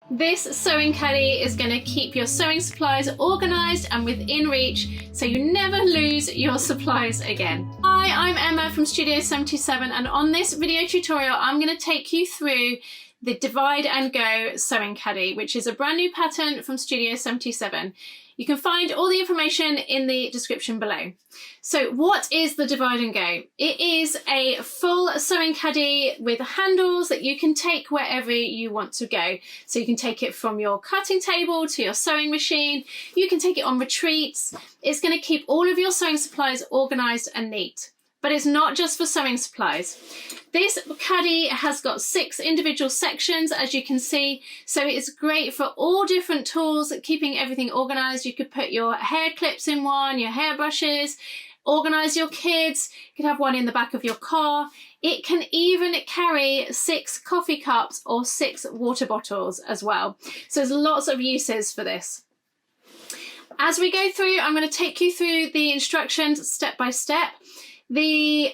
This sewing caddy is going to keep your sewing supplies organised and within reach so you never lose your supplies again. Hi, I'm Emma from Studio 77, and on this video tutorial I'm going to take you through the Divide and Go sewing caddy, which is a brand new pattern from Studio 77. You can find all the information in the description below. So what is the Divide and Go? It is a full sewing caddy with handles that you can take wherever you want to go. So you can take it from your cutting table to your sewing machine. You can take it on retreats. It's going to keep all of your sewing supplies organised and neat. But it's not just for sewing supplies. This caddy has got 6 individual sections, as you can see, so it's great for all different tools, keeping everything organised. You could put your hair clips in one, your hairbrushes, organise your kids. You could have one in the back of your car. It can even carry 6 coffee cups or 6 water bottles as well. So there's lots of uses for this. As we go through, I'm going to take you through the instructions step by step. The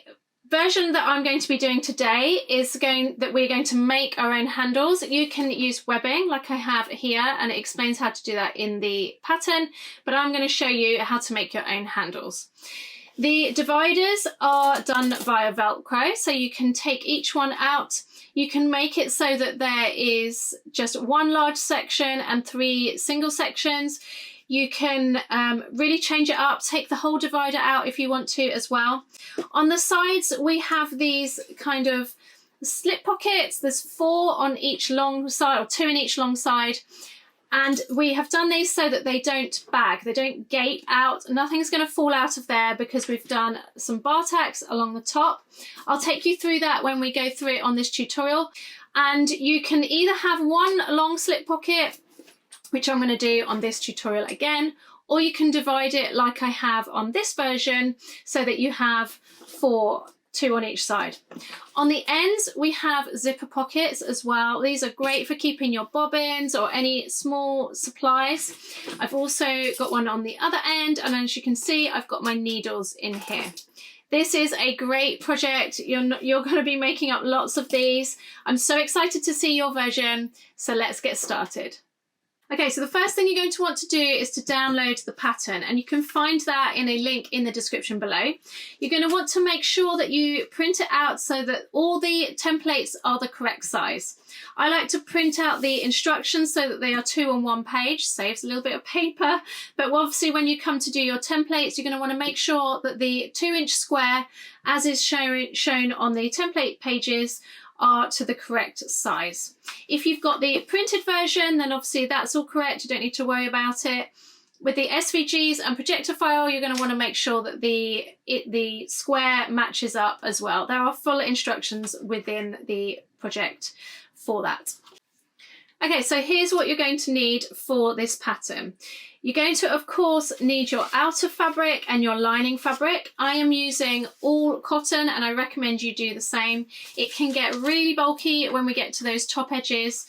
version that I'm going to be doing today is that we're going to make our own handles. You can use webbing like I have here, and it explains how to do that in the pattern, but I'm going to show you how to make your own handles. The dividers are done via velcro, so you can take each one out. You can make it so that there is just one large section and 3 single sections. You can really change it up, take the whole divider out if you want to as well. On the sides, we have these kind of slip pockets. There's 4 on each long side, or 2 in each long side. And we have done these so that they don't bag, they don't gape out. Nothing's going to fall out of there because we've done some bar tacks along the top. I'll take you through that when we go through it on this tutorial. And you can either have one long slip pocket, which I'm going to do on this tutorial again, or you can divide it like I have on this version so that you have 4, 2 on each side. On the ends we have zipper pockets as well. These are great for keeping your bobbins or any small supplies. I've also got one on the other end, and as you can see I've got my needles in here. This is a great project. You're going to be making up lots of these. I'm so excited to see your version, so let's get started. Okay, so the first thing you're going to want to do is to download the pattern, and you can find that in a link in the description below. You're going to want to make sure that you print it out so that all the templates are the correct size. I like to print out the instructions so that they are 2 on 1 page, saves a little bit of paper, but obviously when you come to do your templates, you're going to want to make sure that the 2-inch square, as is shown on the template pages, are to the correct size. If you've got the printed version, then obviously that's all correct. You don't need to worry about it. With the SVGs and projector file, you're going to want to make sure that the square matches up as well. There are full instructions within the project for that. Okay, so here's what you're going to need for this pattern. You're going to, of course, need your outer fabric and your lining fabric. I am using all cotton, and I recommend you do the same. It can get really bulky when we get to those top edges.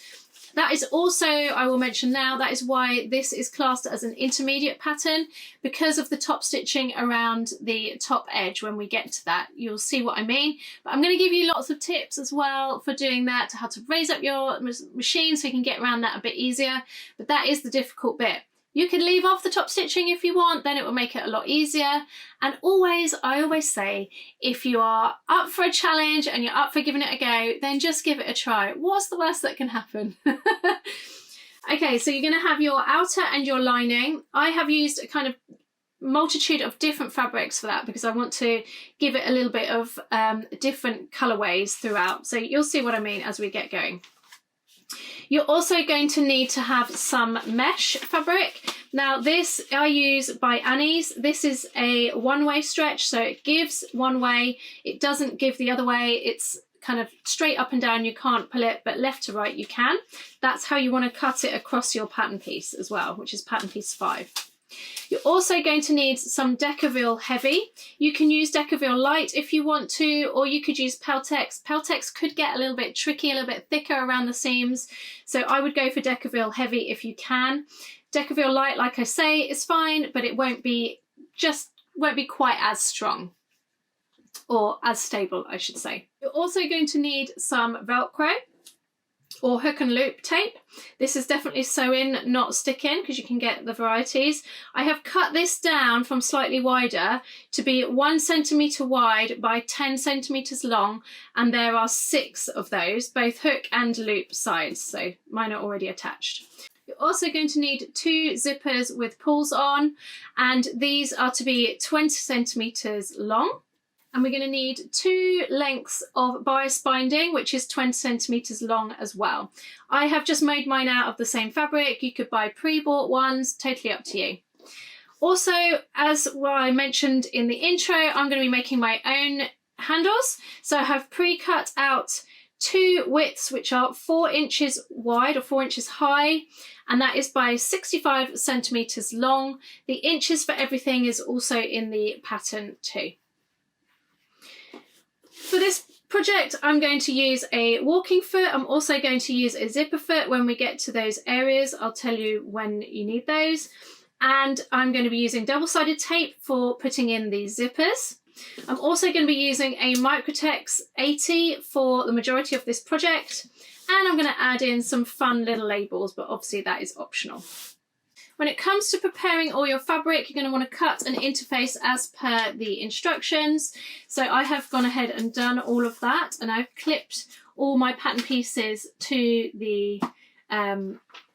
That is also, I will mention now, that is why this is classed as an intermediate pattern, because of the top stitching around the top edge. When we get to that, you'll see what I mean. But I'm going to give you lots of tips as well for doing that, how to raise up your machine so you can get around that a bit easier. But that is the difficult bit. You can leave off the top stitching if you want, then it will make it a lot easier. And I always say, if you are up for a challenge and you're up for giving it a go, then just give it a try. What's the worst that can happen? Okay, so you're going to have your outer and your lining. I have used a kind of multitude of different fabrics for that because I want to give it a little bit of different colorways throughout. So you'll see what I mean as we get going. You're also going to need to have some mesh fabric. Now this I use by Annie's. This is a one-way stretch, so it gives one way, it doesn't give the other way. It's kind of straight up and down, you can't pull it, but left to right you can. That's how you want to cut it across your pattern piece as well, which is pattern piece 5. You're also going to need some Decaville Heavy. You can use Decaville Light if you want to, or you could use Peltex. Peltex could get a little bit tricky, a little bit thicker around the seams, so I would go for Decaville Heavy if you can. Decaville Light, like I say, is fine, but it won't be quite as strong, or as stable, I should say. You're also going to need some Velcro. or hook and loop tape. This is definitely sew in, not stick in, because you can get the varieties. I have cut this down from slightly wider to be 1 centimetre wide by 10 centimetres long, and there are 6 of those, both hook and loop sides, so mine are already attached. You're also going to need 2 zippers with pulls on, and these are to be 20 centimetres long. And we're going to need 2 lengths of bias binding, which is 20 centimetres long as well. I have just made mine out of the same fabric. You could buy pre-bought ones, totally up to you. Also, as I mentioned in the intro, I'm going to be making my own handles. So I have pre-cut out 2 widths, which are 4 inches wide or 4 inches high, and that is by 65 centimetres long. The inches for everything is also in the pattern too. For this project, I'm going to use a walking foot. I'm also going to use a zipper foot when we get to those areas. I'll tell you when you need those. And I'm going to be using double-sided tape for putting in these zippers. I'm also going to be using a Microtex 80 for the majority of this project. And I'm going to add in some fun little labels, but obviously that is optional. When it comes to preparing all your fabric, you're going to want to cut an interface as per the instructions. So I have gone ahead and done all of that, and I've clipped all my pattern pieces to the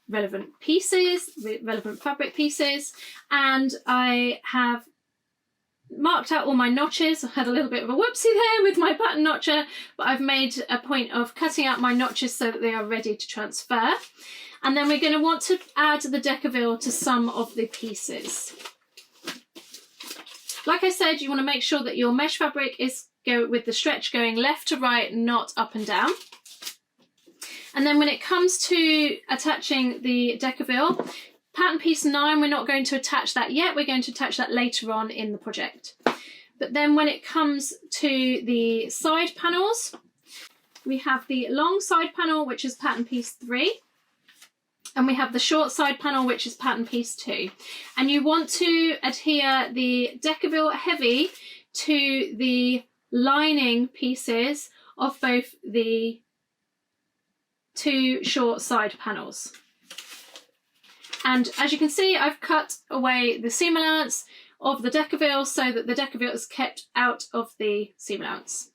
relevant fabric pieces, and I have marked out all my notches. I had a little bit of a whoopsie there with my pattern notcher, but I've made a point of cutting out my notches so that they are ready to transfer. And then we're going to want to add the decaville to some of the pieces. Like I said, you want to make sure that your mesh fabric is with the stretch going left to right, not up and down. And then when it comes to attaching the decaville, pattern piece 9, we're not going to attach that yet. We're going to attach that later on in the project. But then when it comes to the side panels, we have the long side panel, which is pattern piece 3. And we have the short side panel, which is pattern piece 2. And you want to adhere the decaville heavy to the lining pieces of both the 2 short side panels. And as you can see, I've cut away the seam allowance of the decaville so that the decaville is kept out of the seam allowance.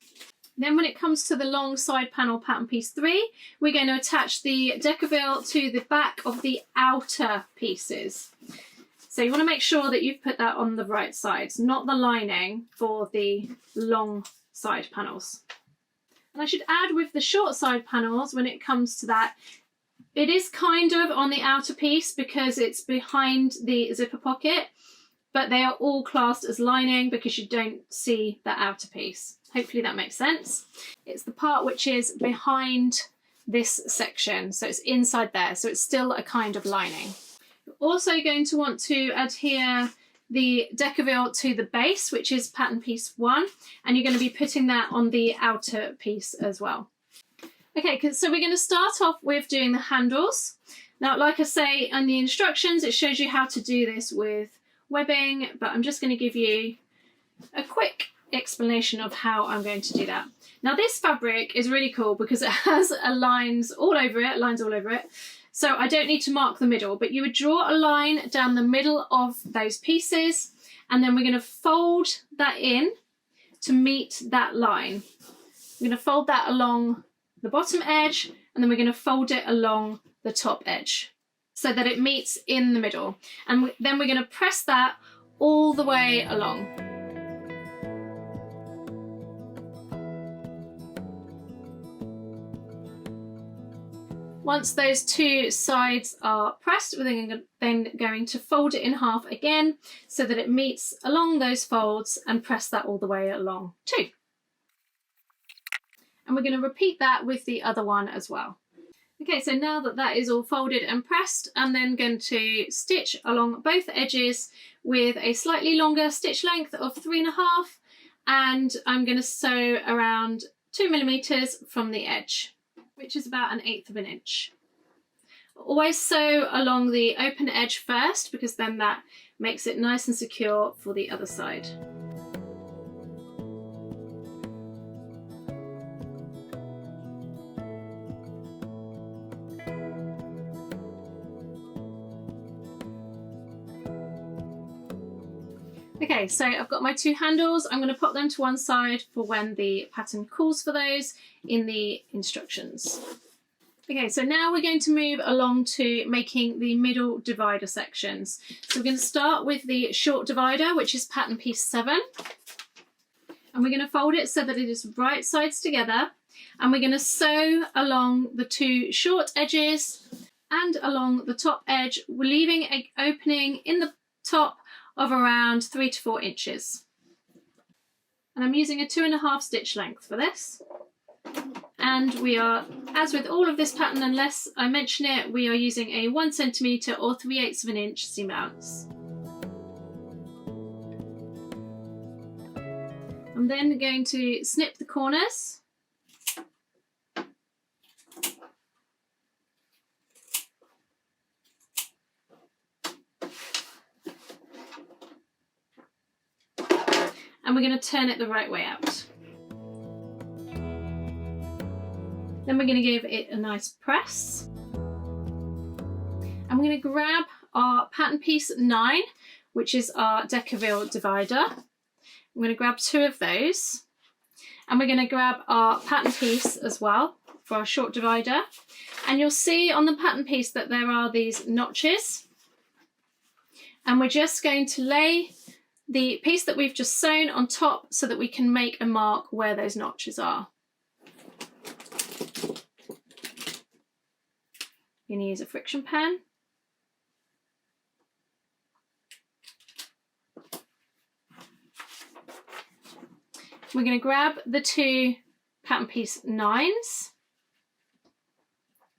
Then when it comes to the long side panel pattern piece 3, we're going to attach the decaville to the back of the outer pieces. So you want to make sure that you've put that on the right sides, not the lining for the long side panels. And I should add with the short side panels, when it comes to that, it is kind of on the outer piece because it's behind the zipper pocket, but they are all classed as lining because you don't see the outer piece. Hopefully that makes sense. It's the part which is behind this section, so it's inside there, so it's still a kind of lining. You're also going to want to adhere the decaville to the base, which is pattern piece 1, and you're going to be putting that on the outer piece as well. Okay, so we're going to start off with doing the handles. Now, like I say in the instructions, it shows you how to do this with webbing, but I'm just going to give you a quick explanation of how I'm going to do that. Now, this fabric is really cool because it has lines all over it, so I don't need to mark the middle, but you would draw a line down the middle of those pieces, and then we're going to fold that in to meet that line. We're going to fold that along the bottom edge, and then we're going to fold it along the top edge so that it meets in the middle, and then we're going to press that all the way along. Once those 2 sides are pressed, we're then going to fold it in half again so that it meets along those folds, and press that all the way along too. And we're going to repeat that with the other one as well. Okay, so now that that is all folded and pressed, I'm then going to stitch along both edges with a slightly longer stitch length of 3.5, and I'm going to sew around 2 millimeters from the edge, which is about 1/8 of an inch. Always sew along the open edge first, because then that makes it nice and secure for the other side. Okay, so I've got my 2 handles. I'm going to pop them to one side for when the pattern calls for those in the instructions. Okay, so now we're going to move along to making the middle divider sections. So we're going to start with the short divider, which is pattern piece 7. And we're going to fold it so that it is right sides together. And we're going to sew along the 2 short edges and along the top edge, leaving an opening in the top of around 3 to 4 inches. And I'm using a 2.5 stitch length for this. And we are, as with all of this pattern, unless I mention it, we are using a 1 centimetre or 3/8 of an inch seam allowance. I'm then going to snip the corners. And we're going to turn it the right way out. Then we're going to give it a nice press. And we're going to grab our pattern piece 9, which is our Decaville divider. I'm going to grab 2 of those. And we're going to grab our pattern piece as well for our short divider. And you'll see on the pattern piece that there are these notches. And we're just going to lay the piece that we've just sewn on top so that we can make a mark where those notches are. You're going to use a friction pen. We're going to grab the 2 pattern piece 9s.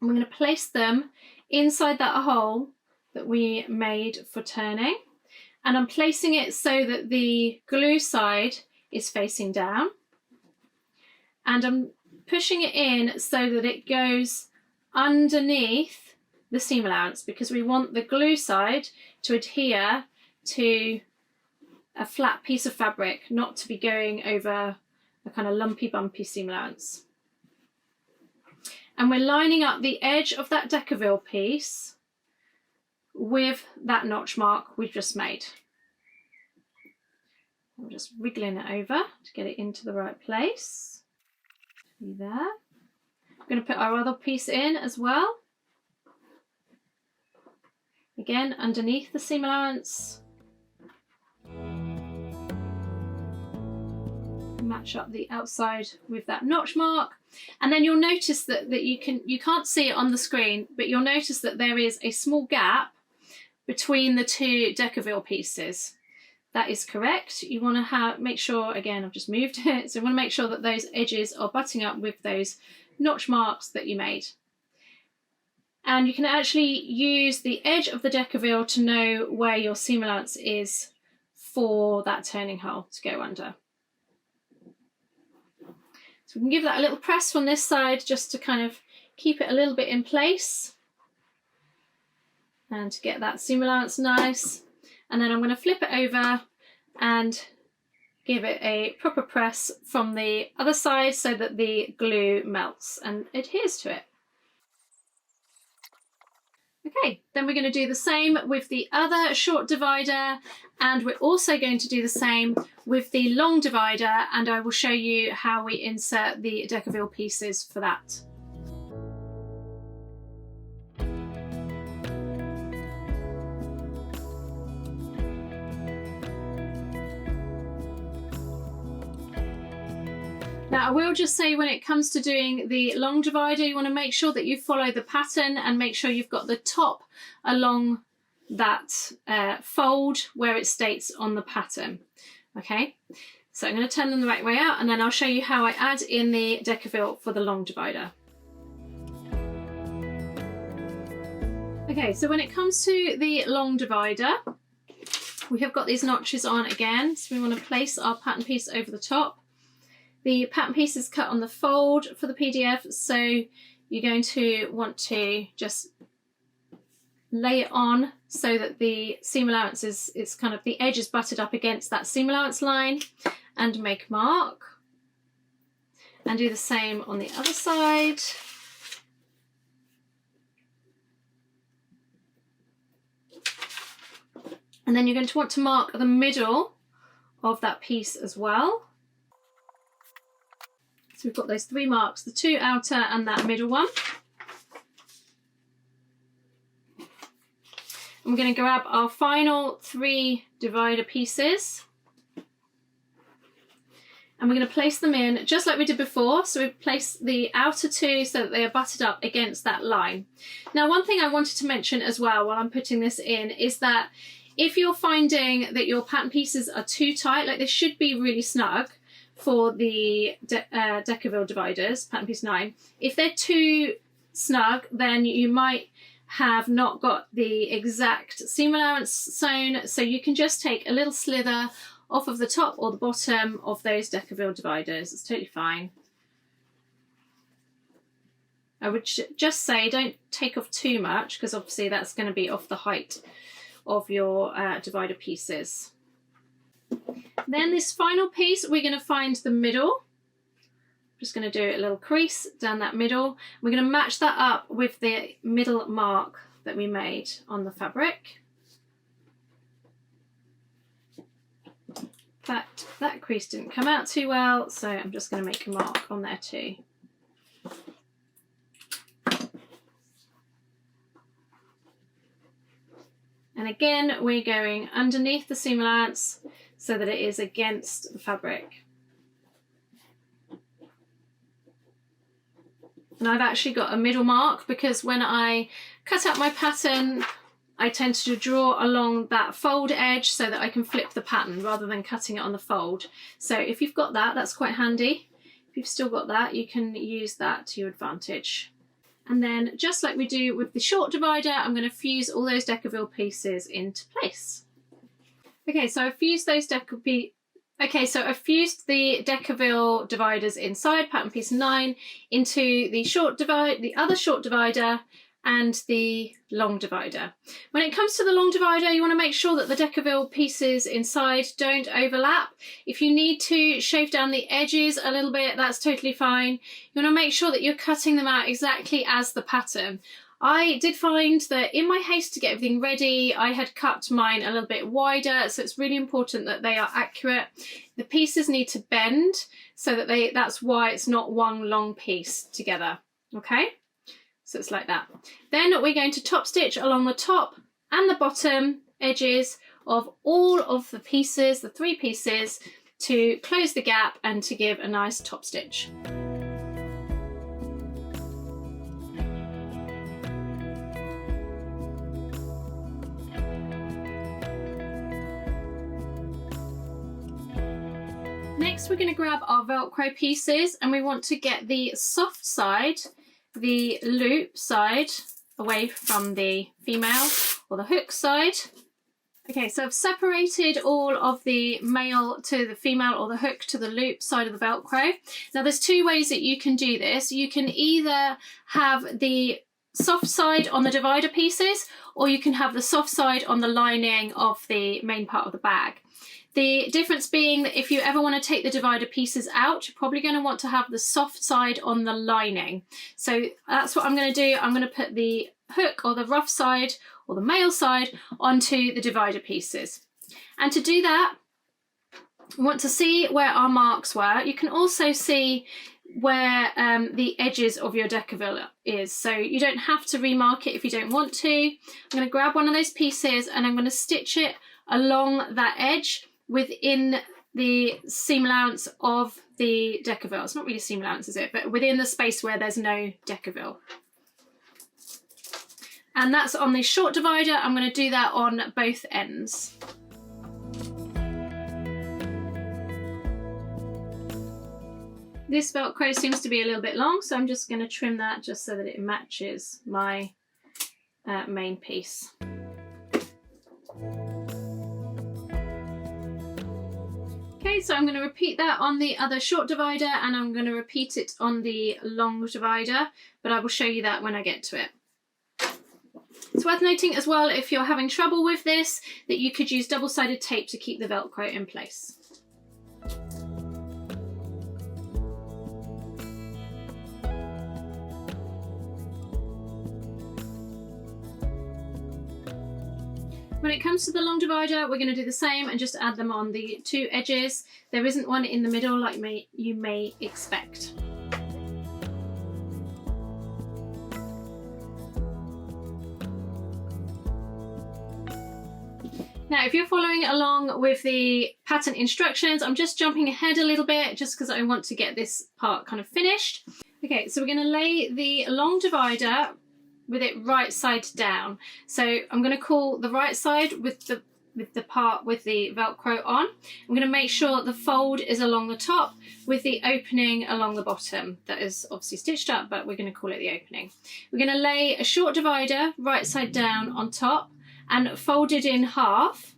And we're going to place them inside that hole that we made for turning. And I'm placing it so that the glue side is facing down. And I'm pushing it in so that it goes underneath the seam allowance, because we want the glue side to adhere to a flat piece of fabric, not to be going over a kind of lumpy bumpy seam allowance. And we're lining up the edge of that Decaville piece with that notch mark we've just made. I'm just wriggling it over to get it into the right place. There. I'm going to put our other piece in as well. Again, underneath the seam allowance. Match up the outside with that notch mark. And then you'll notice that you can't see it on the screen, but you'll notice that there is a small gap between the 2 Decaville pieces. That is correct. You want to make sure, again, I've just moved it, so you want to make sure that those edges are butting up with those notch marks that you made. And you can actually use the edge of the Decaville to know where your seam allowance is for that turning hole to go under. So we can give that a little press from this side just to kind of keep it a little bit in place and to get that seam allowance nice. And then I'm going to flip it over and give it a proper press from the other side so that the glue melts and adheres to it. Okay, then we're going to do the same with the other short divider, and we're also going to do the same with the long divider, and I will show you how we insert the Decaville pieces for that. Now I will just say, when it comes to doing the long divider, you want to make sure that you follow the pattern and make sure you've got the top along that fold where it states on the pattern. Okay, so I'm going to turn them the right way out, and then I'll show you how I add in the Decaville for the long divider. Okay, so when it comes to the long divider, we have got these notches on again, so we want to place our pattern piece over the top. The pattern piece is cut on the fold for the PDF, so you're going to want to just lay it on so that the seam allowance is kind of, the edge is butted up against that seam allowance line, and make a mark. And do the same on the other side. And then you're going to want to mark the middle of that piece as well. So we've got those 3 marks, the 2 outer and that middle one. And we're going to grab our final 3 divider pieces. And we're going to place them in just like we did before. So we place the outer 2 so that they are butted up against that line. Now, one thing I wanted to mention as well while I'm putting this in is that if you're finding that your pattern pieces are too tight, like they should be really snug for the Decaville dividers, pattern piece 9. If they're too snug, then you might have not got the exact seam allowance sewn. So you can just take a little slither off of the top or the bottom of those Decaville dividers. It's totally fine. I would just say don't take off too much, because obviously that's going to be off the height of your divider pieces. Then this final piece, we're going to find the middle. Just going to do a little crease down that middle. We're going to match that up with the middle mark that we made on the fabric. That crease didn't come out too well, so I'm just going to make a mark on there too. And again, we're going underneath the seam allowance so that it is against the fabric. And I've actually got a middle mark because when I cut out my pattern, I tend to draw along that fold edge so that I can flip the pattern rather than cutting it on the fold. So if you've got that, that's quite handy. If you've still got that, you can use that to your advantage. And then just like we do with the short divider, I'm going to fuse all those Decaville pieces into place. Okay, so I've fused those I've fused the Decaville dividers inside pattern piece 9 into the other short divider and the long divider. When it comes to the long divider, you want to make sure that the Decaville pieces inside don't overlap. If you need to shave down the edges a little bit, that's totally fine. You want to make sure that you're cutting them out exactly as the pattern. I did find that in my haste to get everything ready, I had cut mine a little bit wider, so it's really important that they are accurate. The pieces need to bend so that that's why it's not one long piece together, okay? So it's like that. Then we're going to top stitch along the top and the bottom edges of all of the pieces, the 3 pieces, to close the gap and to give a nice top stitch. Next, we're going to grab our Velcro pieces and we want to get the soft side, the loop side, away from the female or the hook side. Okay, so I've separated all of the male to the female or the hook to the loop side of the Velcro. Now there's 2 ways that you can do this. You can either have the soft side on the divider pieces, or you can have the soft side on the lining of the main part of the bag. The difference being that if you ever want to take the divider pieces out, you're probably going to want to have the soft side on the lining. So that's what I'm going to do. I'm going to put the hook or the rough side or the male side onto the divider pieces. And to do that, we want to see where our marks were. You can also see where the edges of your Decaville is. So you don't have to remark it if you don't want to. I'm going to grab one of those pieces and I'm going to stitch it along that edge within the seam allowance of the Decaville. It's not really seam allowance, is it? But within the space where there's no Decaville. And that's on the short divider. I'm going to do that on both ends. This Velcro seems to be a little bit long, so I'm just going to trim that just so that it matches my main piece. Okay, so I'm going to repeat that on the other short divider and I'm going to repeat it on the long divider, but I will show you that when I get to it. It's worth noting as well, if you're having trouble with this, that you could use double-sided tape to keep the Velcro in place. When it comes to the long divider, we're going to do the same and just add them on the two edges. There isn't one in the middle like you may expect. Now, if you're following along with the pattern instructions, I'm just jumping ahead a little bit just because I want to get this part kind of finished. Okay, so we're going to lay the long divider with it right side down. So I'm going to call the right side with the part with the velcro on. I'm going to make sure the fold is along the top with the opening along the bottom. That is obviously stitched up, but we're going to call it the opening. We're going to lay a short divider right side down on top and fold it in half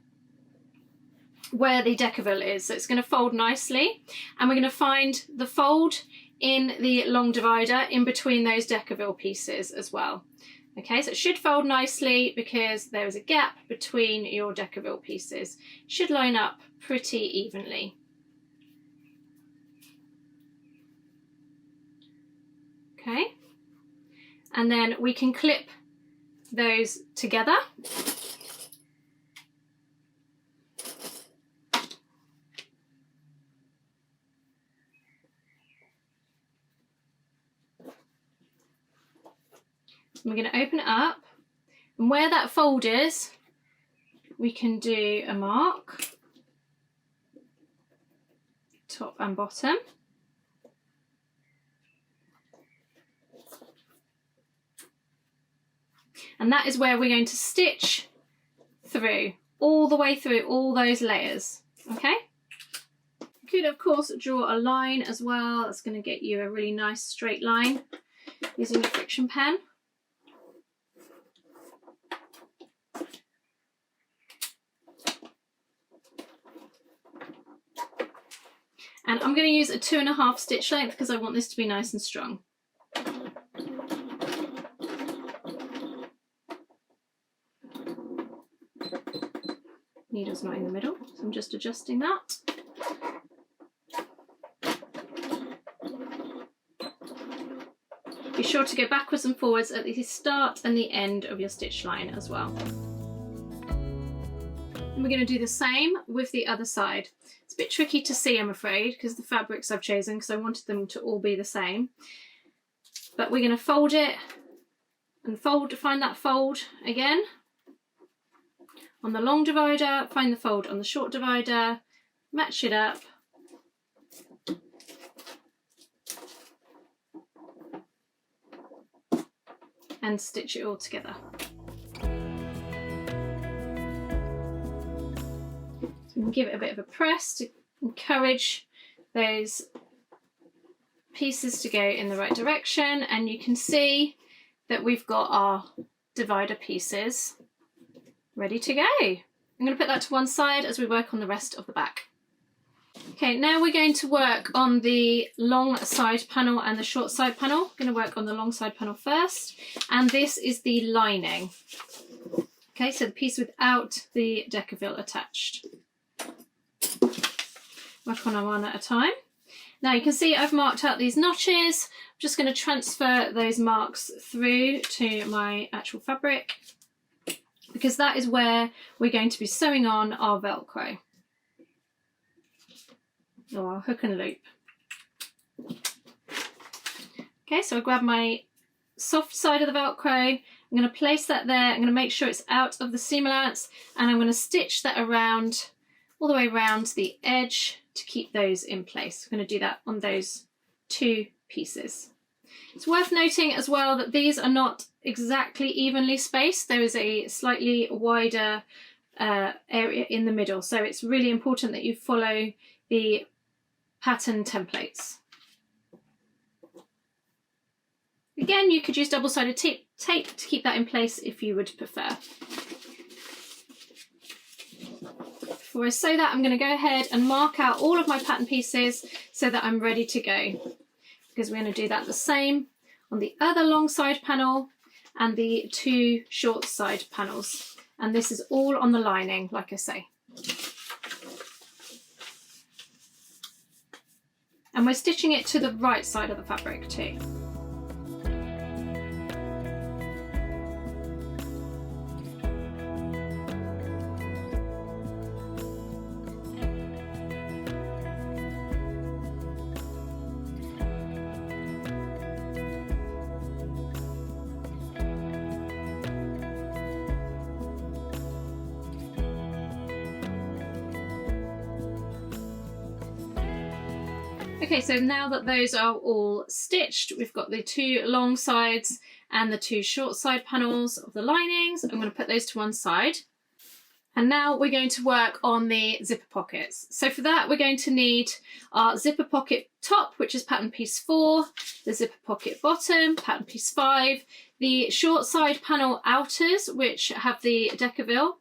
where the deckerville is. So it's going to fold nicely, and we're going to find the fold in the long divider in between those deckerville pieces as well. Okay, so it should fold nicely because there is a gap between your deckerville pieces. It should line up pretty evenly. Okay, and then we can clip those together. We're going to open it up, and where that fold is, we can do a mark, top and bottom. And that is where we're going to stitch through, all the way through all those layers, okay? You could, of course, draw a line as well. That's going to get you a really nice straight line using your friction pen. And I'm going to use a 2.5 stitch length because I want this to be nice and strong. Needle's not in the middle, so I'm just adjusting that. Be sure to go backwards and forwards at the start and the end of your stitch line as well. And we're going to do the same with the other side. It's a bit tricky to see, I'm afraid, because the fabrics I've chosen, because I wanted them to all be the same. But we're going to fold it and find that fold again on the long divider, find the fold on the short divider, match it up, and stitch it all together. So we can give it a bit of a press to encourage those pieces to go in the right direction, and you can see that we've got our divider pieces ready to go. I'm going to put that to one side as we work on the rest of the back. Okay, now we're going to work on the long side panel and the short side panel. I'm going to work on the long side panel first, and this is the lining. Okay, so the piece without the deckerville attached. Work on one at a time. Now you can see I've marked out these notches. I'm just going to transfer those marks through to my actual fabric, because that is where we're going to be sewing on our velcro, or our hook and loop. Okay, so I grab my soft side of the velcro, I'm going to place that there, I'm going to make sure it's out of the seam allowance, and I'm going to stitch that around, all the way around the edge to keep those in place. I'm going to do that on those two pieces. It's worth noting as well that these are not exactly evenly spaced. There is a slightly wider area in the middle, so it's really important that you follow the pattern templates. Again, you could use double-sided tape to keep that in place if you would prefer. Before I sew that, I'm going to go ahead and mark out all of my pattern pieces so that I'm ready to go, because we're going to do that the same on the other long side panel and the two short side panels. And this is all on the lining, like I say. And we're stitching it to the right side of the fabric too. Okay, so now that those are all stitched, we've got the two long sides and the two short side panels of the linings. I'm going to put those to one side. And now we're going to work on the zipper pockets. So for that, we're going to need our zipper pocket top, which is pattern piece 4, the zipper pocket bottom, pattern piece 5, the short side panel outers, which have the decaville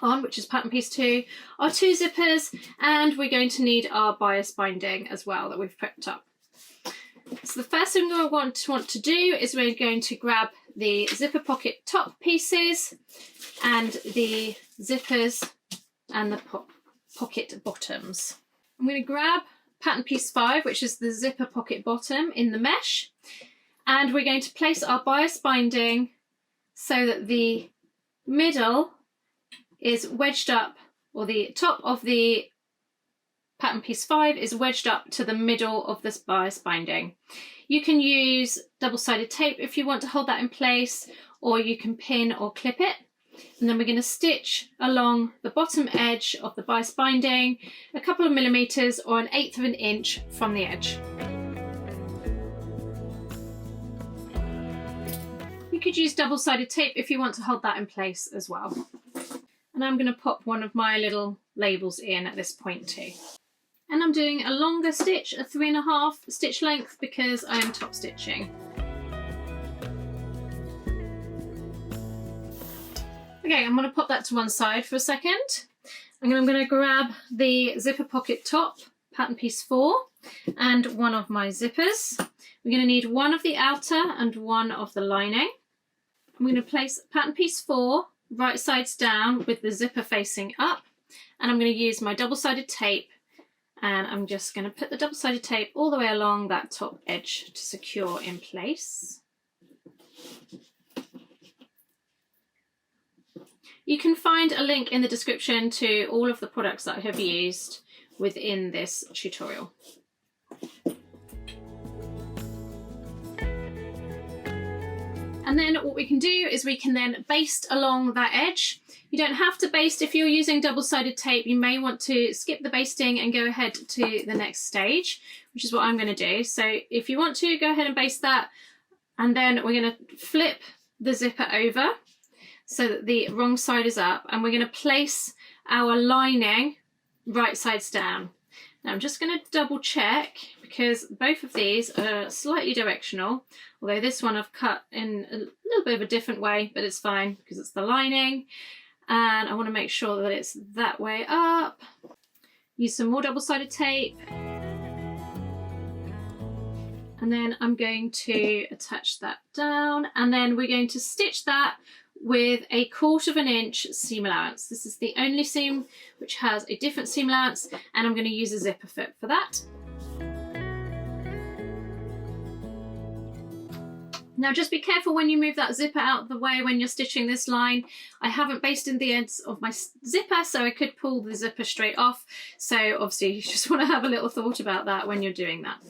on, which is pattern piece 2, our 2 zippers, and we're going to need our bias binding as well that we've prepped up. So the first thing we want to do is we're going to grab the zipper pocket top pieces and the zippers and the pocket bottoms. I'm going to grab pattern piece 5, which is the zipper pocket bottom in the mesh, and we're going to place our bias binding so that the middle is wedged up, or the top of the pattern piece 5 is wedged up to the middle of this bias binding. You can use double-sided tape if you want to hold that in place, or you can pin or clip it. And then we're going to stitch along the bottom edge of the bias binding a couple of millimeters or 1/8 of an inch from the edge. You could use double-sided tape if you want to hold that in place as well. And I'm going to pop one of my little labels in at this point too. And I'm doing a longer stitch, a 3.5 stitch length, because I am top stitching. Okay, I'm going to pop that to one side for a second. And I'm going to grab the zipper pocket top, pattern piece 4, and one of my zippers. We're going to need one of the outer and one of the lining. I'm going to place pattern piece 4 right sides down with the zipper facing up, and I'm going to use my double-sided tape, and I'm just going to put the double-sided tape all the way along that top edge to secure in place. You can find a link in the description to all of the products that I have used within this tutorial. And then what we can do is we can then baste along that edge. You don't have to baste if you're using double-sided tape. You may want to skip the basting and go ahead to the next stage, which is what I'm going to do. So if you want to, go ahead and baste that, and then we're going to flip the zipper over so that the wrong side is up, and we're going to place our lining right sides down. Now I'm just going to double check, because both of these are slightly directional, although this one I've cut in a little bit of a different way, but it's fine because it's the lining, and I want to make sure that it's that way up. Use some more double-sided tape, and then I'm going to attach that down, and then we're going to stitch that with a 1/4 inch seam allowance. This is the only seam which has a different seam allowance, and I'm going to use a zipper foot for that. Now just be careful when you move that zipper out of the way when you're stitching this line. I haven't basted the ends of my zipper, so I could pull the zipper straight off. So obviously you just want to have a little thought about that when you're doing that.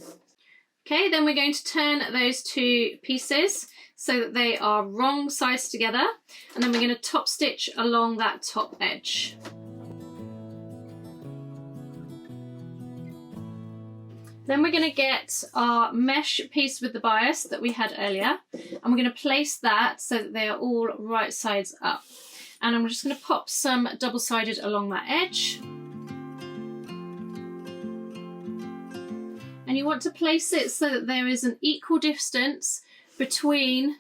Okay, then we're going to turn those two pieces so that they are wrong sides together, and then we're going to top stitch along that top edge. Then we're going to get our mesh piece with the bias that we had earlier, and we're going to place that so that they are all right sides up. And I'm just going to pop some double-sided along that edge. And you want to place it so that there is an equal distance between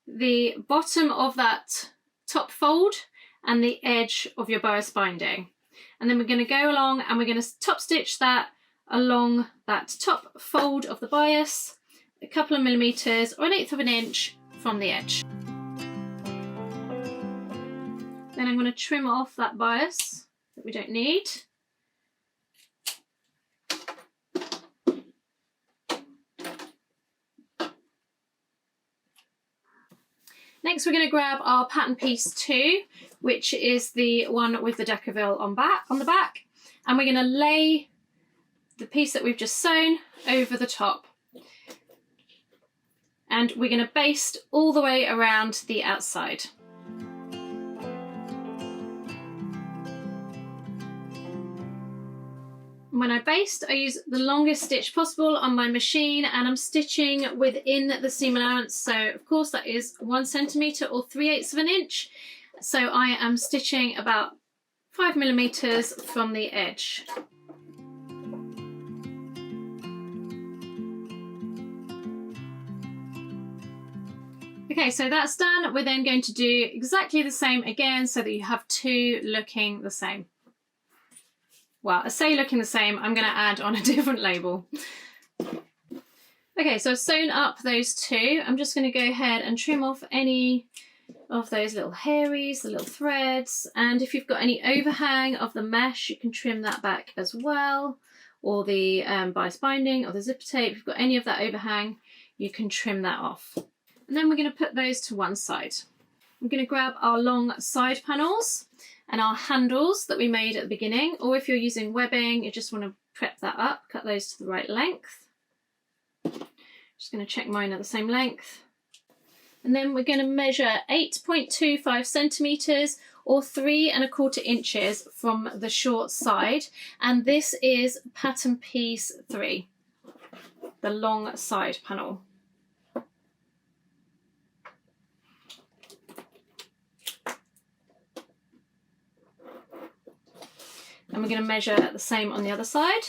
the bottom of that top fold and the edge of your bias binding. And then we're going to go along and we're going to top stitch that along that top fold of the bias, a couple of millimeters or 1/8 of an inch from the edge. Then I'm going to trim off that bias that we don't need. Next we're going to grab our pattern piece 2, which is the one with the decaville on the back, and we're going to lay the piece that we've just sewn over the top. And we're going to baste all the way around the outside. When I baste, I use the longest stitch possible on my machine, and I'm stitching within the seam allowance. So of course that is 1 centimetre or 3/8 of an inch. So I am stitching about 5 millimeters from the edge. Okay, so that's done. We're then going to do exactly the same again so that you have two looking the same. Well, I say looking the same, I'm going to add on a different label. Okay, so I've sewn up those two. I'm just going to go ahead and trim off any of those little hairies, the little threads, and if you've got any overhang of the mesh, you can trim that back as well, or the bias binding or the zipper tape. If you've got any of that overhang, you can trim that off. And then we're going to put those to one side. I'm going to grab our long side panels and our handles that we made at the beginning, or if you're using webbing, you just want to prep that up, cut those to the right length. Just going to check mine are the same length. And then we're going to measure 8.25 centimetres or 3 1/4 inches from the short side. And this is pattern piece 3, the long side panel. And we're going to measure the same on the other side,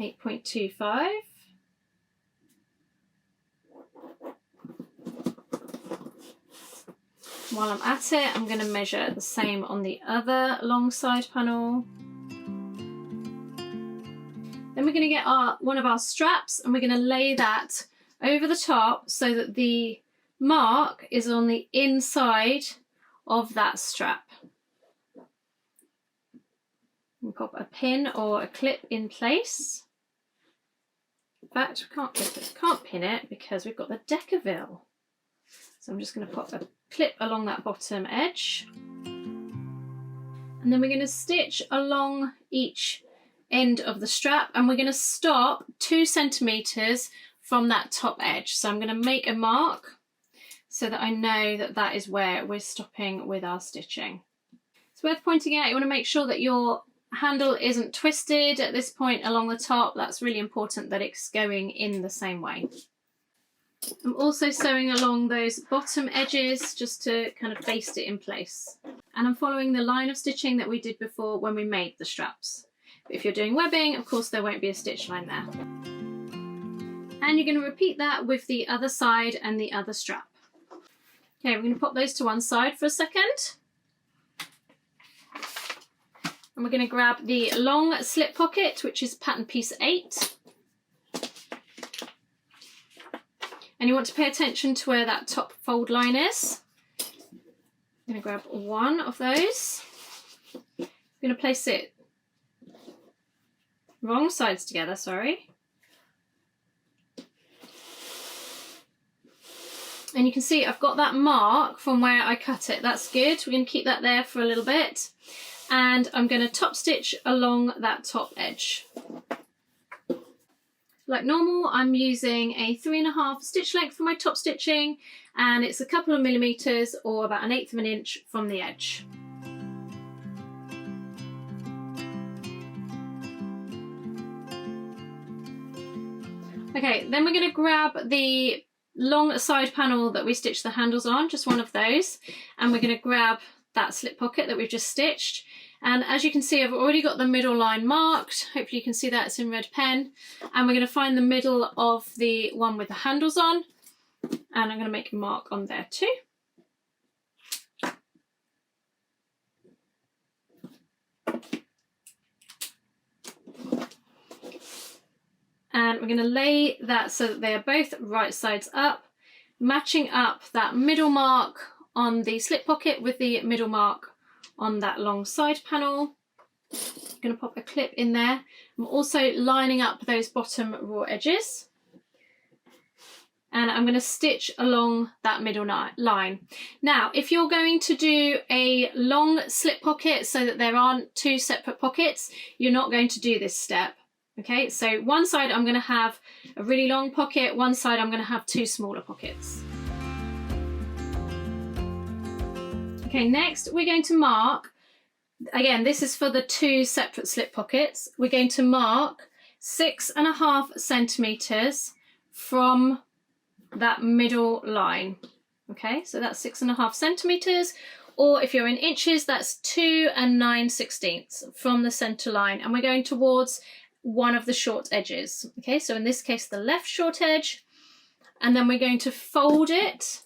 8.25. While I'm at it, I'm going to measure the same on the other long side panel. Then we're going to get one of our straps and we're going to lay that over the top so that the mark is on the inside of that strap. We pop a pin or a clip in place. In fact, we can't pin it because we've got the Decaville. So I'm just going to pop a clip along that bottom edge. And then we're going to stitch along each end of the strap, and we're going to stop 2 centimetres from that top edge. So I'm going to make a mark so that I know that that is where we're stopping with our stitching. It's worth pointing out, you want to make sure that your handle isn't twisted at this point along the top. That's really important that it's going in the same way. I'm also sewing along those bottom edges just to kind of baste it in place. And I'm following the line of stitching that we did before when we made the straps. But if you're doing webbing, of course there won't be a stitch line there. And you're going to repeat that with the other side and the other strap. Okay, we're going to pop those to one side for a second. And we're going to grab the long slip pocket, which is pattern piece 8. And you want to pay attention to where that top fold line is. I'm going to grab one of those. I'm going to place it wrong sides together, sorry. And you can see I've got that mark from where I cut it. That's good. We're going to keep that there for a little bit. And I'm going to top stitch along that top edge. Like normal, I'm using a 3.5 stitch length for my top stitching, and it's a couple of millimeters or about 1/8 of an inch from the edge. Okay, then we're going to grab the long side panel that we stitched the handles on, just one of those, and we're going to grab that slip pocket that we've just stitched. And as you can see, I've already got the middle line marked. Hopefully you can see that, it's in red pen. And we're going to find the middle of the one with the handles on, and I'm going to make a mark on there too. And we're going to lay that so that they are both right sides up, matching up that middle mark on the slip pocket with the middle mark on that long side panel. I'm going to pop a clip in there. I'm also lining up those bottom raw edges. And I'm going to stitch along that middle line. Now, if you're going to do a long slip pocket so that there aren't two separate pockets, you're not going to do this step. Okay, so one side I'm going to have a really long pocket, one side I'm going to have two smaller pockets. Okay, next we're going to mark Again, this is for the 2 separate slip pockets. We're going to mark 6.5 centimeters from that middle line. Okay, so that's 6.5 centimeters, or if you're in inches, that's 2 9/16 from the center line, and we're going towards one of the short edges. Okay, so in this case, the left short edge, and then we're going to fold it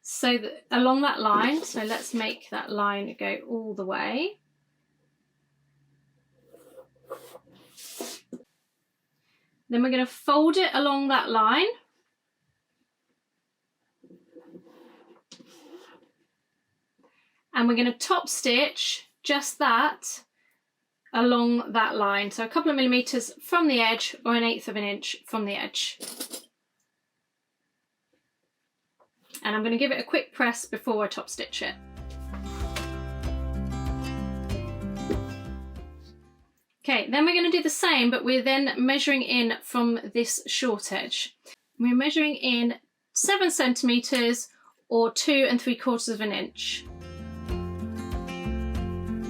so that along that line. So let's make that line go all the way. Then we're going to fold it along that line. And we're going to top stitch just that along that line. So a couple of millimeters from the edge, or 1/8 of an inch from the edge. And I'm going to give it a quick press before I top stitch it. Okay, then we're going to do the same, but we're then measuring in from this short edge. We're measuring in 7 centimeters or 2 3/4 of an inch.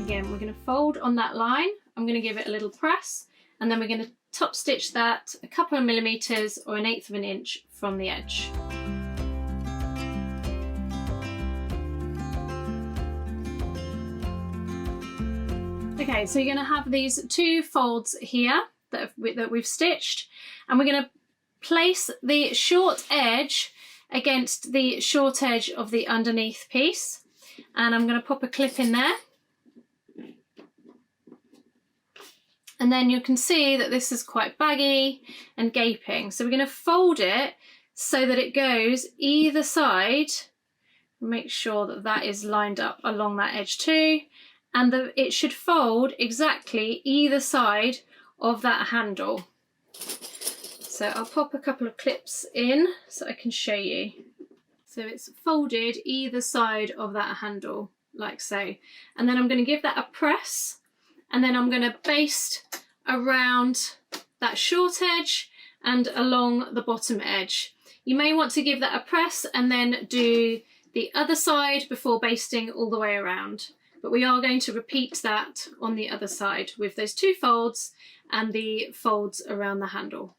Again, we're going to fold on that line. I'm going to give it a little press, and then we're going to top stitch that a couple of millimeters or 1/8 of an inch from the edge. Okay, so you're going to have these 2 folds here that we've stitched, and we're going to place the short edge against the short edge of the underneath piece, and I'm going to pop a clip in there. And then you can see that this is quite baggy and gaping. So we're going to fold it so that it goes either side. Make sure that that is lined up along that edge too. And it should fold exactly either side of that handle. So I'll pop a couple of clips in so I can show you. So it's folded either side of that handle, like so. And then I'm going to give that a press. And then I'm going to baste around that short edge and along the bottom edge. You may want to give that a press and then do the other side before basting all the way around. But we are going to repeat that on the other side with those 2 folds and the folds around the handle.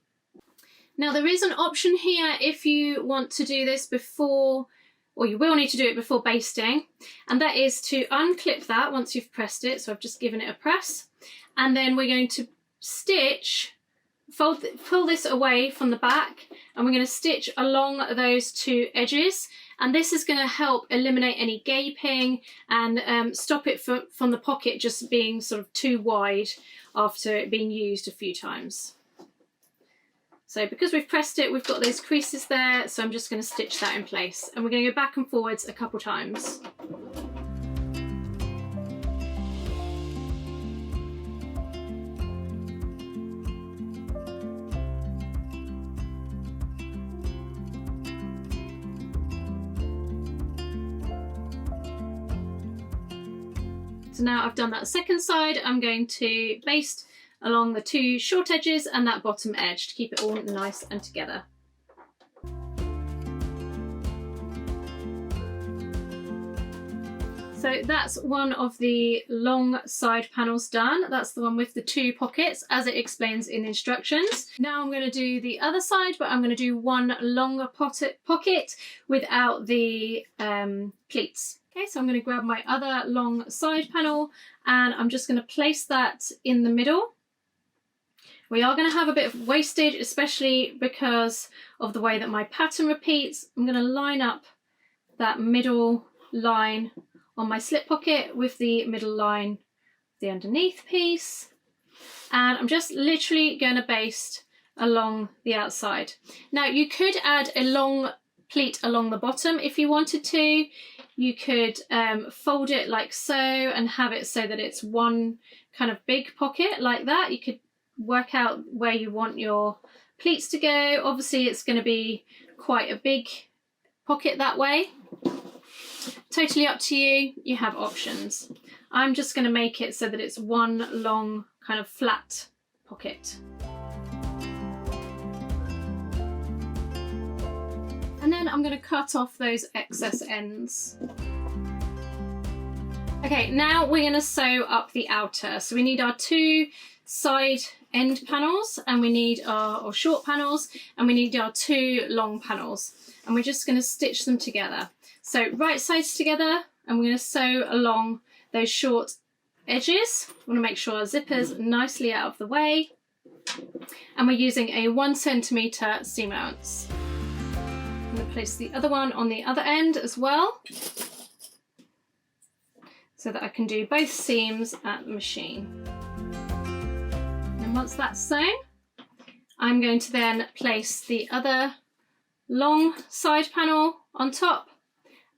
Now there is an option here if you want to do this before, or you will need to do it before basting, and that is to unclip that once you've pressed it. So I've just given it a press, and then we're going to stitch, pull this away from the back, and we're going to stitch along those 2 edges, and this is going to help eliminate any gaping and stop it from the pocket just being sort of too wide after it being used a few times. So because we've pressed it, we've got those creases there, so I'm just going to stitch that in place. And we're going to go back and forwards a couple times. So now I've done that second side, I'm going to baste along the 2 short edges and that bottom edge to keep it all nice and together. So that's one of the long side panels done. That's the one with the 2 pockets as it explains in instructions. Now I'm going to do the other side, but I'm going to do one longer pocket without the pleats. Okay, so I'm going to grab my other long side panel and I'm just going to place that in the middle. We are going to have a bit of wastage, especially because of the way that my pattern repeats. I'm going to line up that middle line on my slip pocket with the middle line of the underneath piece, and I'm just literally going to baste along the outside. Now you could add a long pleat along the bottom if you wanted to. You could fold it like so and have it so that it's one kind of big pocket like that. You could work out where you want your pleats to go. Obviously it's going to be quite a big pocket that way. Totally up to you, you have options. I'm just going to make it so that it's one long kind of flat pocket. And then I'm going to cut off those excess ends. Okay, now we're going to sew up the outer. So we need our 2 side end panels, and we need our short panels, and we need our 2 long panels, and we're just going to stitch them together. So right sides together, and we're going to sew along those short edges. We want to make sure our zipper's nicely out of the way, and we're using a 1 centimetre seam allowance. I'm going to place the other one on the other end as well, so that I can do both seams at the machine. And once that's sewn, I'm going to then place the other long side panel on top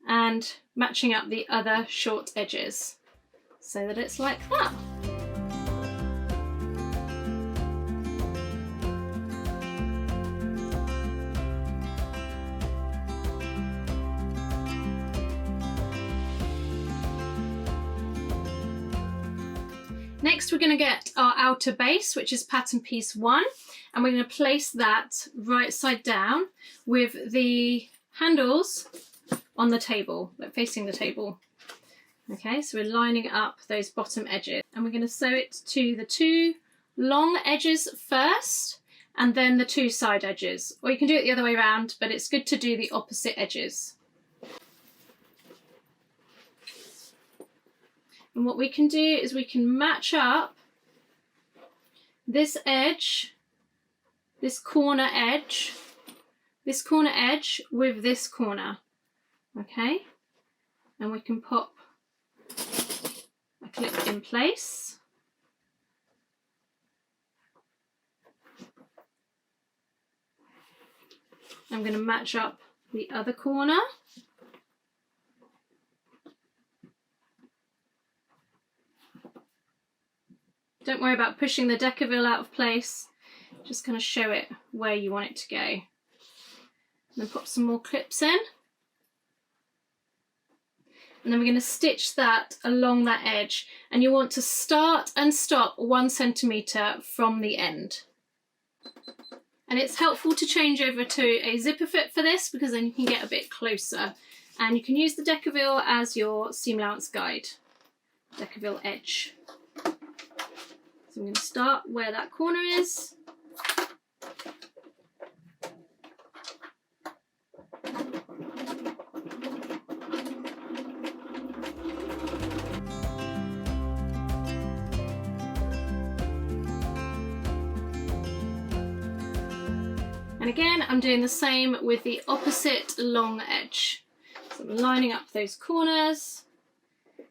and matching up the other short edges so that it's like that. Next, we're going to get our outer base, which is pattern piece 1, and we're going to place that right side down with the handles on the table, like facing the table. Okay, so we're lining up those bottom edges, and we're going to sew it to the 2 long edges first, and then the 2 side edges. Or you can do it the other way around, but it's good to do the opposite edges. And what we can do is we can match up this edge, this corner edge with this corner, okay? And we can pop a clip in place. I'm going to match up the other corner. Don't worry about pushing the Deckerville out of place, just kind of show it where you want it to go. And then pop some more clips in. And then we're going to stitch that along that edge, and you want to start and stop 1 centimetre from the end. And it's helpful to change over to a zipper fit for this, because then you can get a bit closer, and you can use the Deckerville as your seam allowance guide, Deckerville edge. So I'm going to start where that corner is. And again, I'm doing the same with the opposite long edge. So I'm lining up those corners,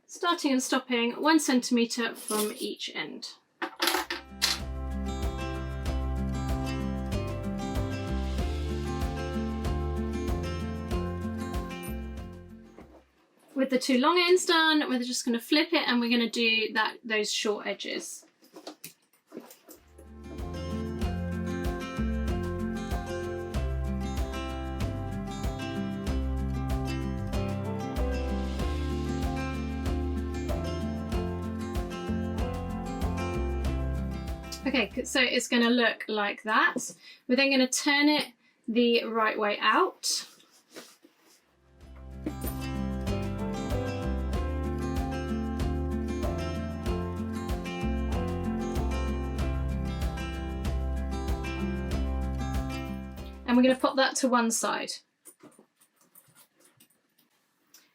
starting and stopping 1 centimetre from each end. With the 2 long ends done, we're just going to flip it, and we're going to do those short edges. Okay, so it's going to look like that. We're then going to turn it the right way out. And we're going to pop that to one side.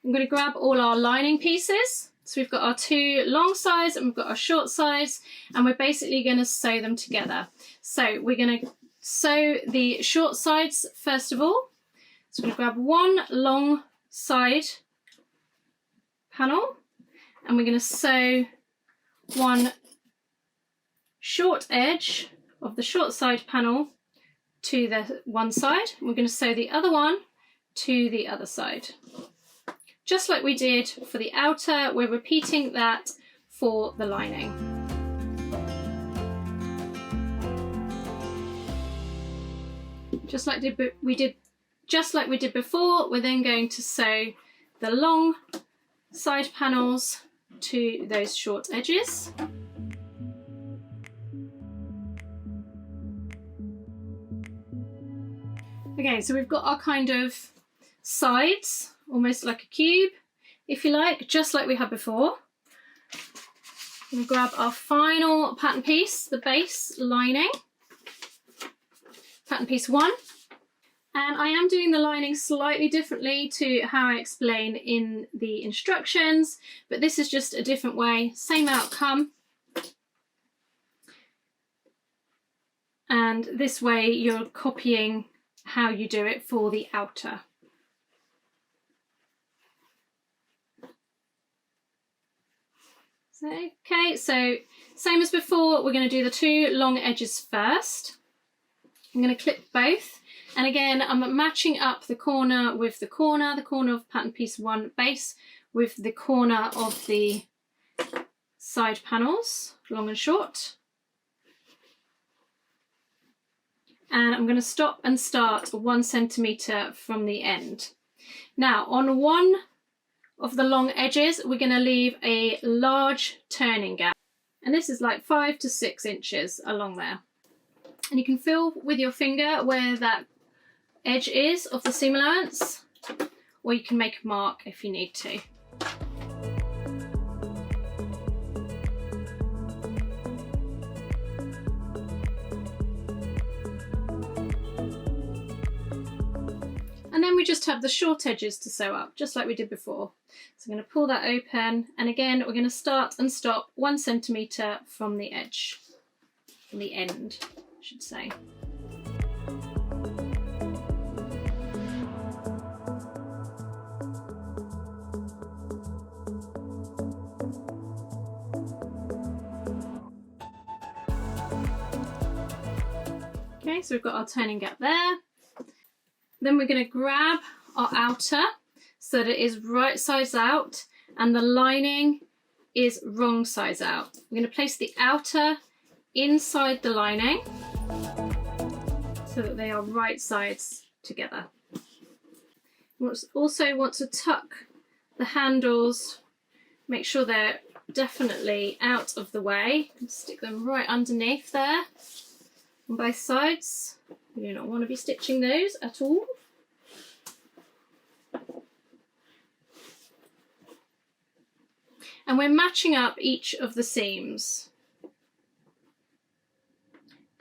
I'm going to grab all our lining pieces. So we've got our 2 long sides and we've got our short sides, and we're basically going to sew them together. So we're going to sew the short sides first of all. So we're going to grab 1 long side panel, and we're going to sew 1 short edge of the short side panel to the one side. We're going to sew the other one to the other side. Just like we did for the outer, we're repeating that for the lining. Just like we did before, we're then going to sew the long side panels to those short edges. Okay, so we've got our kind of sides, almost like a cube, if you like, just like we had before. I'm going to grab our final pattern piece, the base lining, pattern piece 1. And I am doing the lining slightly differently to how I explain in the instructions, but this is just a different way, same outcome. And this way you're copying how you do it for the outer. Okay, so same as before, we're going to do the 2 long edges first. I'm going to clip both, and again I'm matching up the corner with the corner of pattern piece 1 base with the corner of the side panels, long and short. And I'm going to stop and start 1 centimetre from the end. Now on one of the long edges we're going to leave a large turning gap, and this is like 5 to 6 inches along there, and you can feel with your finger where that edge is of the seam allowance, or you can make a mark if you need to. And then we just have the short edges to sew up, just like we did before. So I'm going to pull that open, and again we're going to start and stop 1 centimetre from the edge, from the end, I should say. Okay, so we've got our turning gap there. Then we're going to grab our outer so that it is right size out and the lining is wrong size out. We're going to place the outer inside the lining so that they are right sides together. We also want to tuck the handles, make sure they're definitely out of the way, and stick them right underneath there on both sides. You do not want to be stitching those at all. And we're matching up each of the seams.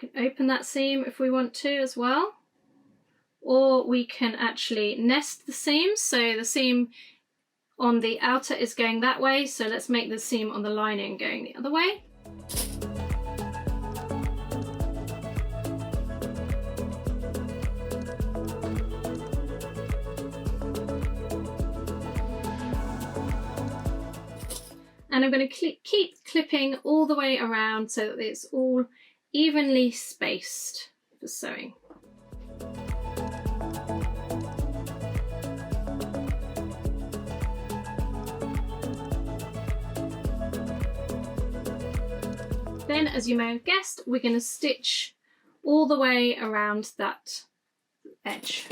We can open that seam if we want to as well, or we can actually nest the seams. So the seam on the outer is going that way, so let's make the seam on the lining going the other way. And I'm going to keep clipping all the way around so that it's all evenly spaced for sewing. Then, as you may have guessed, we're going to stitch all the way around that edge.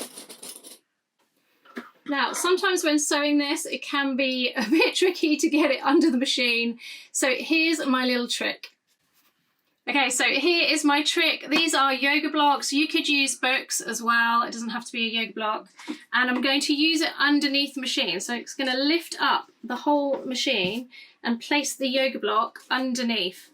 Now, sometimes when sewing this, it can be a bit tricky to get it under the machine. So here's my little trick. Okay, so here is my trick. These are yoga blocks. You could use books as well. It doesn't have to be a yoga block. And I'm going to use it underneath the machine. So it's going to lift up the whole machine and place the yoga block underneath,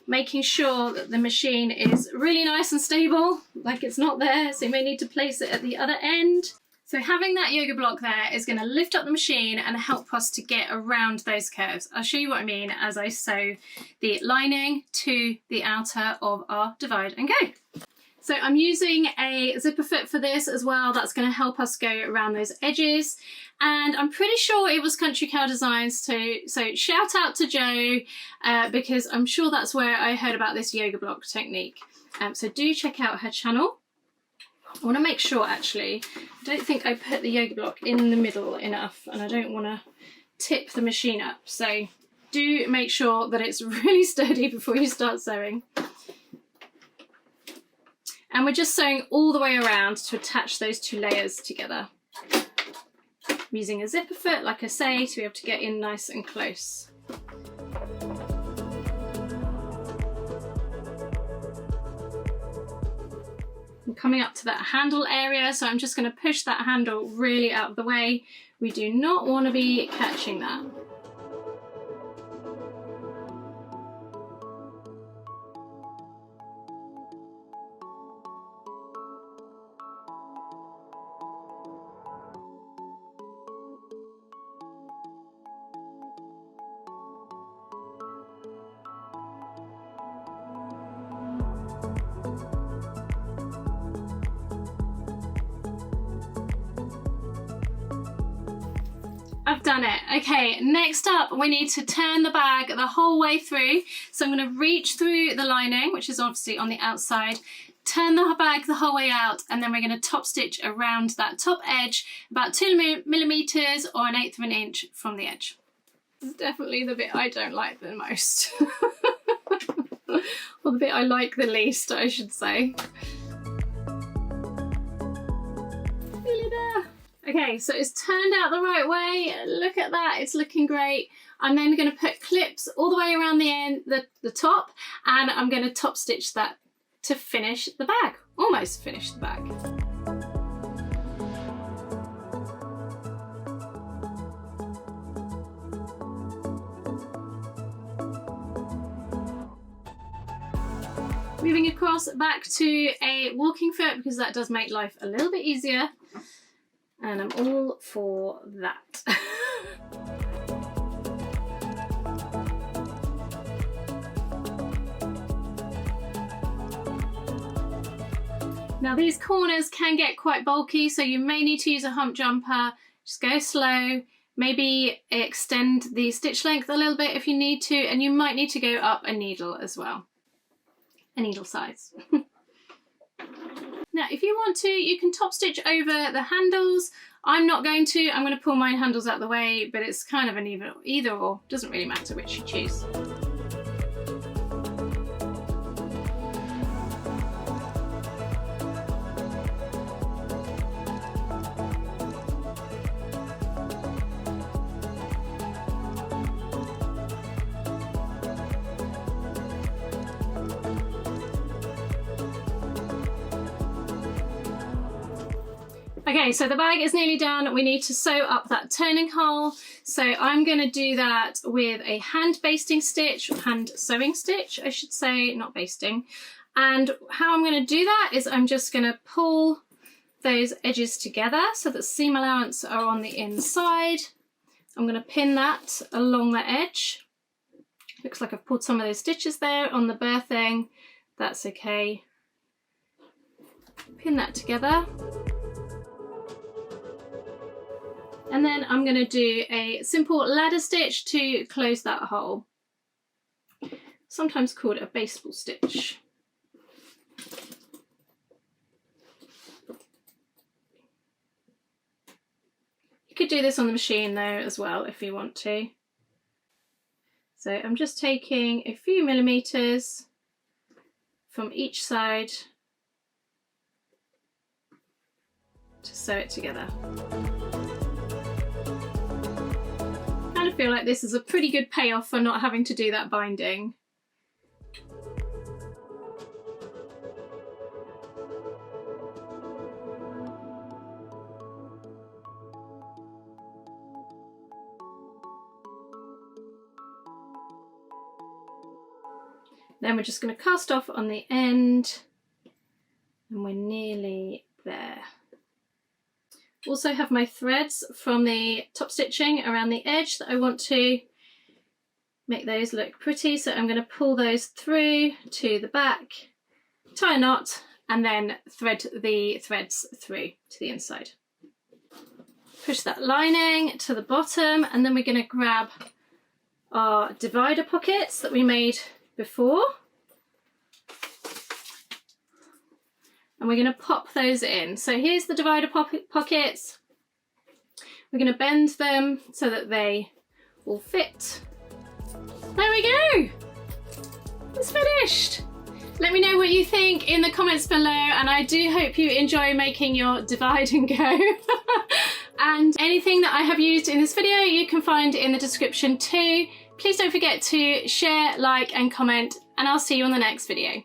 making sure that the machine is really nice and stable, like it's not there. So you may need to place it at the other end. So having that yoga block there is going to lift up the machine and help us to get around those curves. I'll show you what I mean as I sew the lining to the outer of our divide and go. So I'm using a zipper foot for this as well. That's going to help us go around those edges. And I'm pretty sure it was Country Cow Designs too. So shout out to Jo, because I'm sure that's where I heard about this yoga block technique. So do check out her channel. I want to make sure, actually, I don't think I put the yoga block in the middle enough, and I don't want to tip the machine up. So do make sure that it's really sturdy before you start sewing. And we're just sewing all the way around to attach those 2 layers together. I'm using a zipper foot, like I say, to be able to get in nice and close. I'm coming up to that handle area, so I'm just going to push that handle really out of the way. We do not want to be catching that. I've done it. Okay, next up we need to turn the bag the whole way through. So I'm going to reach through the lining, which is obviously on the outside, turn the bag the whole way out, and then we're going to top stitch around that top edge about 2 millimeters or 1/8 of an inch from the edge. This is definitely the bit I don't like the most. Or the bit I like the least, I should say. Nearly there. Okay, so it's turned out the right way. Look at that, it's looking great. I'm then going to put clips all the way around the end, the top, and I'm going to top stitch that to finish the bag, almost finish the bag. Moving across back to a walking foot, because that does make life a little bit easier, and I'm all for that. Now these corners can get quite bulky, so you may need to use a hump jumper. Just go slow, maybe extend the stitch length a little bit if you need to, and you might need to go up a needle as well, a needle size. Now if you want to, you can top stitch over the handles. I'm not going to, I'm going to pull my handles out of the way, but it's kind of an either or, doesn't really matter which you choose. Okay, so the bag is nearly done. We need to sew up that turning hole. So I'm going to do that with a hand basting stitch, or hand sewing stitch, I should say, not basting. And how I'm going to do that is I'm just going to pull those edges together so that seam allowance are on the inside. I'm going to pin that along the edge. Looks like I've pulled some of those stitches there on the birthing. That's okay. Pin that together. And then I'm going to do a simple ladder stitch to close that hole, sometimes called a baseball stitch. You could do this on the machine though as well if you want to. So I'm just taking a few millimeters from each side to sew it together. I feel like this is a pretty good payoff for not having to do that binding. Then we're just going to cast off on the end, and we're nearly there. Also have my threads from the top stitching around the edge that I want to make those look pretty, so I'm going to pull those through to the back, tie a knot, and then thread the threads through to the inside. Push that lining to the bottom, and then we're going to grab our divider pockets that we made before, and we're going to pop those in. So here's the divider pockets. We're going to bend them so that they will fit. There we go! It's finished! Let me know what you think in the comments below, and I do hope you enjoy making your divide and go. And anything that I have used in this video you can find in the description too. Please don't forget to share, like and comment, and I'll see you on the next video.